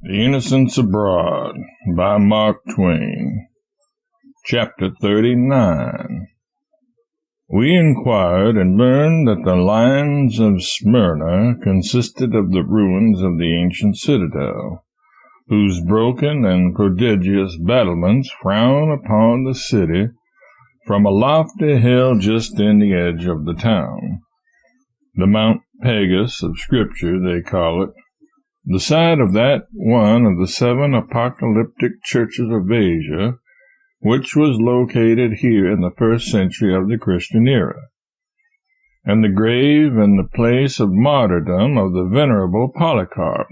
The Innocents Abroad by Mark Twain. Chapter 39. We inquired and learned that the lines of Smyrna consisted of the ruins of the ancient citadel, whose broken and prodigious battlements frown upon the city from a lofty hill just in the edge of the town. The Mount Pegasus of Scripture, they call it, the site of that one of the 7 apocalyptic churches of Asia, which was located here in the 1st century of the Christian era, and the grave and the place of martyrdom of the venerable Polycarp,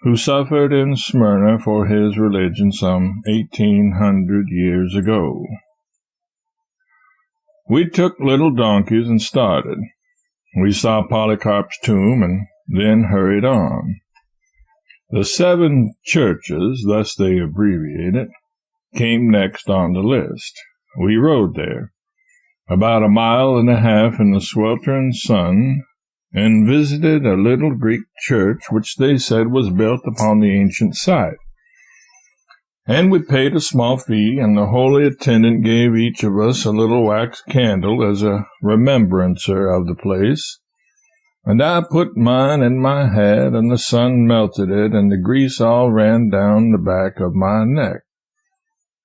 who suffered in Smyrna for his religion some 1800 years ago. We took little donkeys and started. We saw Polycarp's tomb and then hurried on. The 7 churches, thus they abbreviate it, came next on the list. We rode there, about 1.5 miles in the sweltering sun, and visited a little Greek church which they said was built upon the ancient site. And we paid a small fee, and the holy attendant gave each of us a little wax candle as a remembrancer of the place. And I put mine in my hat, and the sun melted it, and the grease all ran down the back of my neck.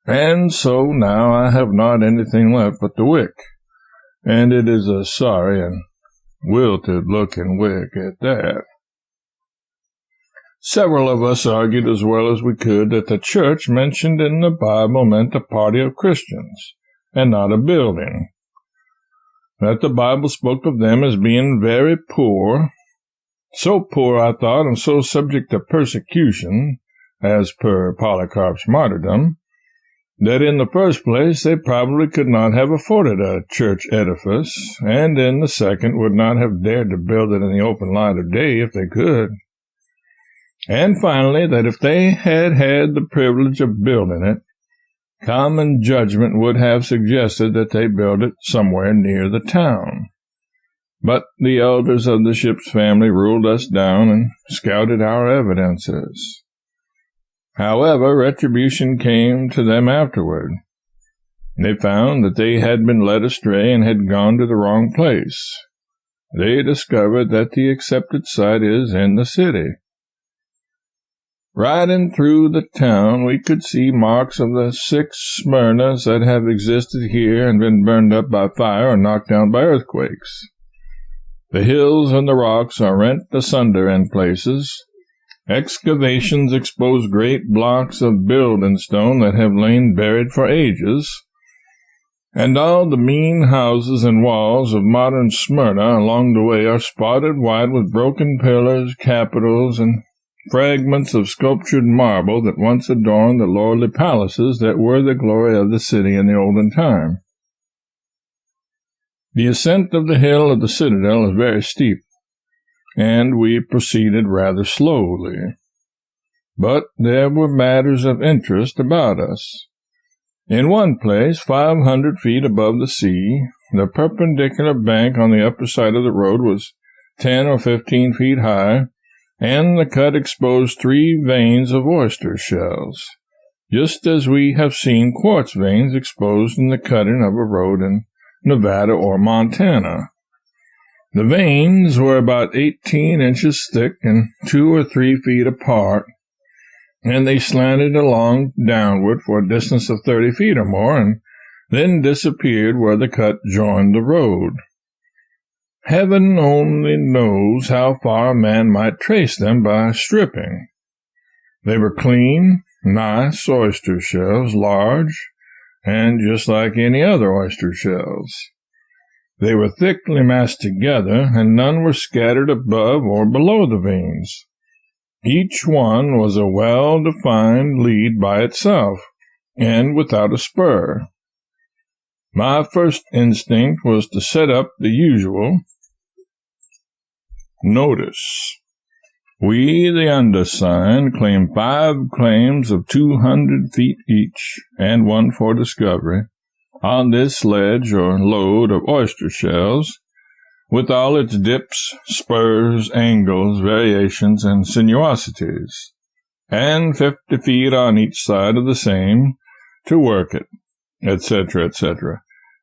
And so now I have not anything left but the wick, and it is a sorry and wilted-looking wick at that. Several of us argued as well as we could that the church mentioned in the Bible meant a party of Christians, and not a building. That the Bible spoke of them as being very poor, so poor, I thought, and so subject to persecution, as per Polycarp's martyrdom, that in the first place they probably could not have afforded a church edifice, and in the second would not have dared to build it in the open light of day if they could. And finally, that if they had had the privilege of building it, common judgment would have suggested that they build it somewhere near the town. But the elders of the ship's family ruled us down and scouted our evidences. However, retribution came to them afterward. They found that they had been led astray and had gone to the wrong place. They discovered that the accepted site is in the city. Riding through the town, we could see marks of the 6 Smyrnas that have existed here and been burned up by fire or knocked down by earthquakes. The hills and the rocks are rent asunder in places. Excavations expose great blocks of building stone that have lain buried for ages, and all the mean houses and walls of modern Smyrna along the way are spotted wide with broken pillars, capitals, and fragments of sculptured marble that once adorned the lordly palaces that were the glory of the city in the olden time. The ascent of the hill of the citadel is very steep, and we proceeded rather slowly. But there were matters of interest about us. In one place, 500 feet above the sea, the perpendicular bank on the upper side of the road was 10 or 15 feet high, and the cut exposed 3 veins of oyster shells, just as we have seen quartz veins exposed in the cutting of a road in Nevada or Montana. The veins were about 18 inches thick and 2 or 3 feet apart, and they slanted along downward for a distance of 30 feet or more, and then disappeared where the cut joined the road. Heaven only knows how far a man might trace them by stripping. They were clean, nice oyster shells, large, and just like any other oyster shells. They were thickly massed together, and none were scattered above or below the veins. Each one was a well-defined lead by itself, and without a spur. My first instinct was to set up the usual notice. We, the undersigned, claim 5 claims of 200 feet each, and 1 for discovery, on this ledge or load of oyster shells, with all its dips, spurs, angles, variations, and sinuosities. and 50 feet on each side of the same to work it, etc., etc.,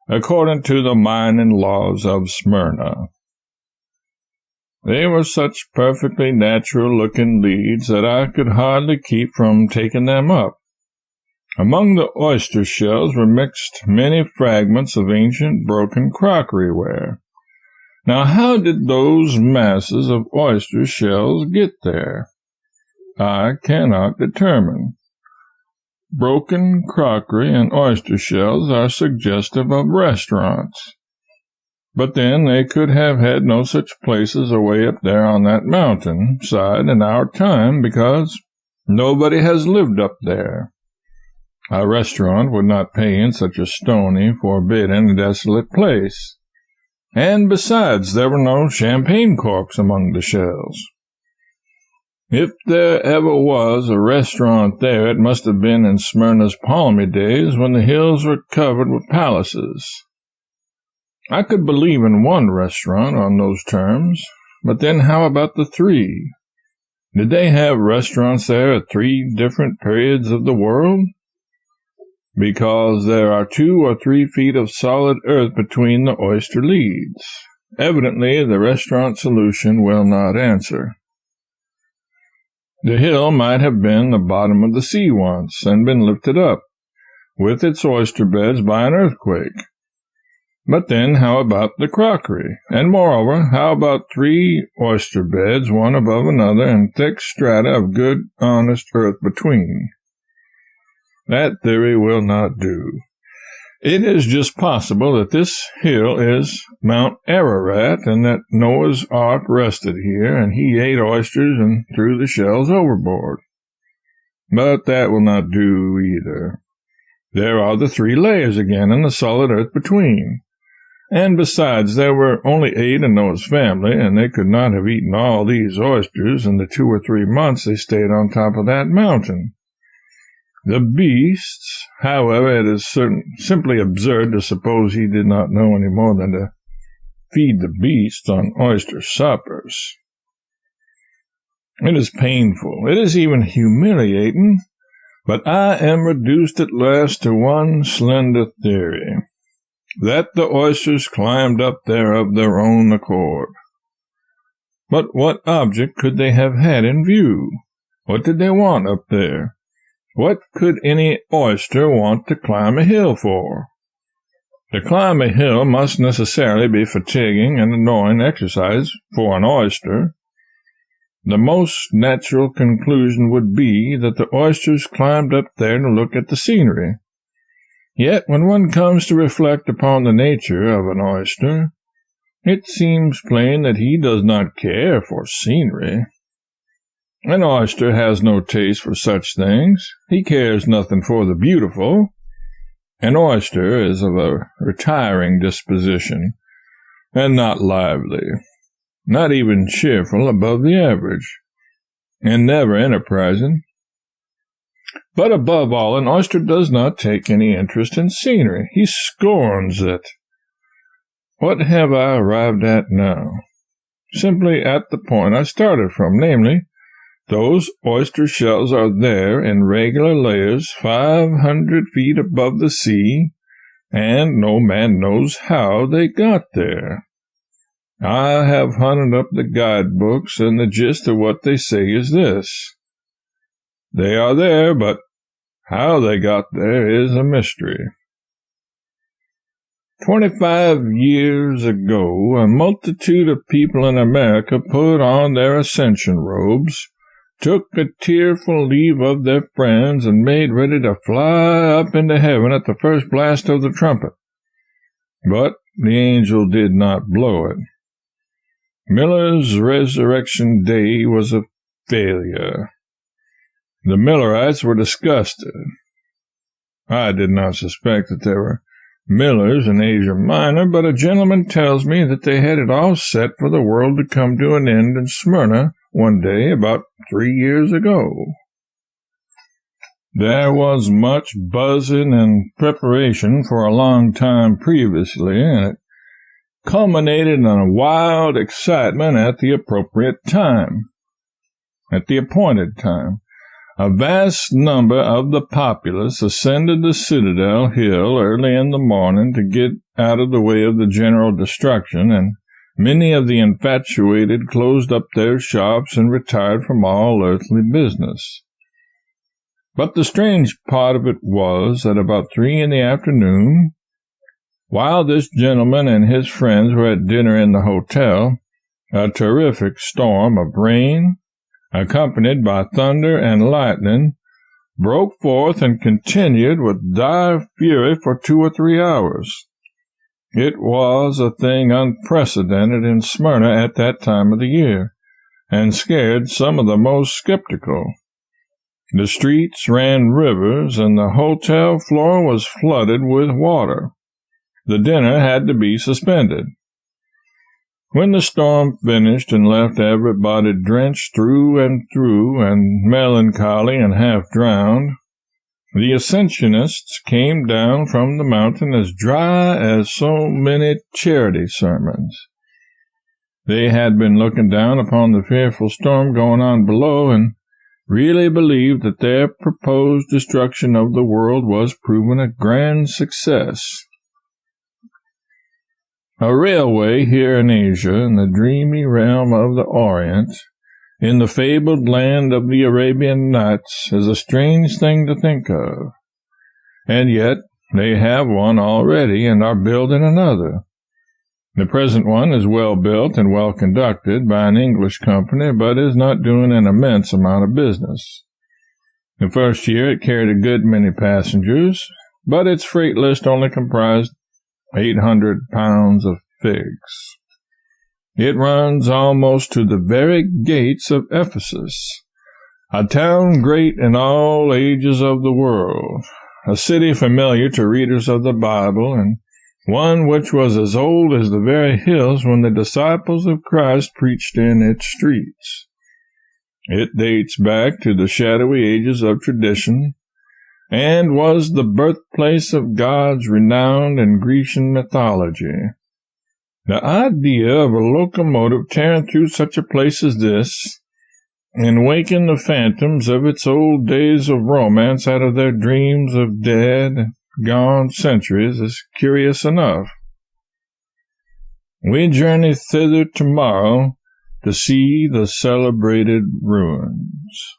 according to the mining laws of Smyrna. They were such perfectly natural-looking leads that I could hardly keep from taking them up. Among the oyster shells were mixed many fragments of ancient broken crockery ware. Now, how did those masses of oyster shells get there? I cannot determine. Broken crockery and oyster shells are suggestive of restaurants. But then they could have had no such places away up there on that mountain side in our time, because nobody has lived up there. A restaurant would not pay in such a stony, forbidden, and desolate place. And besides, there were no champagne corks among the shells. If there ever was a restaurant there, it must have been in Smyrna's palmy days when the hills were covered with palaces. I could believe in one restaurant on those terms, but then how about the three? Did they have restaurants there at 3 different periods of the world? Because there are 2 or 3 feet of solid earth between the oyster leads. Evidently, the restaurant solution will not answer. The hill might have been the bottom of the sea once, and been lifted up, with its oyster beds by an earthquake. But then how about the crockery? And moreover, how about 3 oyster beds, one above another, and thick strata of good, honest earth between? That theory will not do. It is just possible that this hill is Mount Ararat, and that Noah's Ark rested here, and he ate oysters and threw the shells overboard. But that will not do either. There are the 3 layers again, and the solid earth between. And besides, there were only 8 in Noah's family, and they could not have eaten all these oysters in the 2 or 3 months they stayed on top of that mountain. The beasts, however, it is simply absurd to suppose he did not know any more than to feed the beasts on oyster suppers. It is painful, it is even humiliating, but I am reduced at last to one slender theory, that the oysters climbed up there of their own accord. But what object could they have had in view? What did they want up there? What could any oyster want to climb a hill for? To climb a hill must necessarily be fatiguing and annoying exercise for an oyster. The most natural conclusion would be that the oysters climbed up there to look at the scenery. Yet when one comes to reflect upon the nature of an oyster, it seems plain that he does not care for scenery. An oyster has no taste for such things. He cares nothing for the beautiful. An oyster is of a retiring disposition, and not lively, not even cheerful above the average, and never enterprising. But above all, an oyster does not take any interest in scenery. He scorns it. What have I arrived at now? Simply at the point I started from, namely, those oyster shells are there in regular layers 500 feet above the sea, and no man knows how they got there. I have hunted up the guidebooks, and the gist of what they say is this. They are there, but how they got there is a mystery. 25 years ago, a multitude of people in America put on their ascension robes, took a tearful leave of their friends, and made ready to fly up into heaven at the first blast of the trumpet. But the angel did not blow it. Miller's resurrection day was a failure. The Millerites were disgusted. I did not suspect that there were Millers in Asia Minor, but a gentleman tells me that they had it all set for the world to come to an end in Smyrna one day about 3 years ago. There was much buzzing and preparation for a long time previously, and it culminated in a wild excitement at the appropriate time, at the appointed time. A vast number of the populace ascended the Citadel Hill early in the morning to get out of the way of the general destruction, and many of the infatuated closed up their shops and retired from all earthly business. But the strange part of it was that about 3 in the afternoon, while this gentleman and his friends were at dinner in the hotel, a terrific storm of rain, accompanied by thunder and lightning, broke forth and continued with dire fury for 2 or 3 hours. It was a thing unprecedented in Smyrna at that time of the year, and scared some of the most skeptical. The streets ran rivers, and the hotel floor was flooded with water. The dinner had to be suspended. When the storm finished and left everybody drenched through and melancholy and half-drowned, the Ascensionists came down from the mountain as dry as so many charity sermons. They had been looking down upon the fearful storm going on below, and really believed that their proposed destruction of the world was proven a grand success. A railway here in Asia, in the dreamy realm of the Orient, in the fabled land of the Arabian Nights, is a strange thing to think of. And yet they have one already and are building another. The present one is well built and well conducted by an English company, but is not doing an immense amount of business. The first year it carried a good many passengers, but its freight list only comprised 800 pounds of figs. It runs almost to the very gates of Ephesus, a town great in all ages of the world, a city familiar to readers of the Bible, and one which was as old as the very hills when the disciples of Christ preached in its streets. It dates back to the shadowy ages of tradition, and was the birthplace of gods renowned in Grecian mythology. The idea of a locomotive tearing through such a place as this, and waking the phantoms of its old days of romance out of their dreams of dead, gone centuries, is curious enough. We journey thither tomorrow to see the celebrated ruins.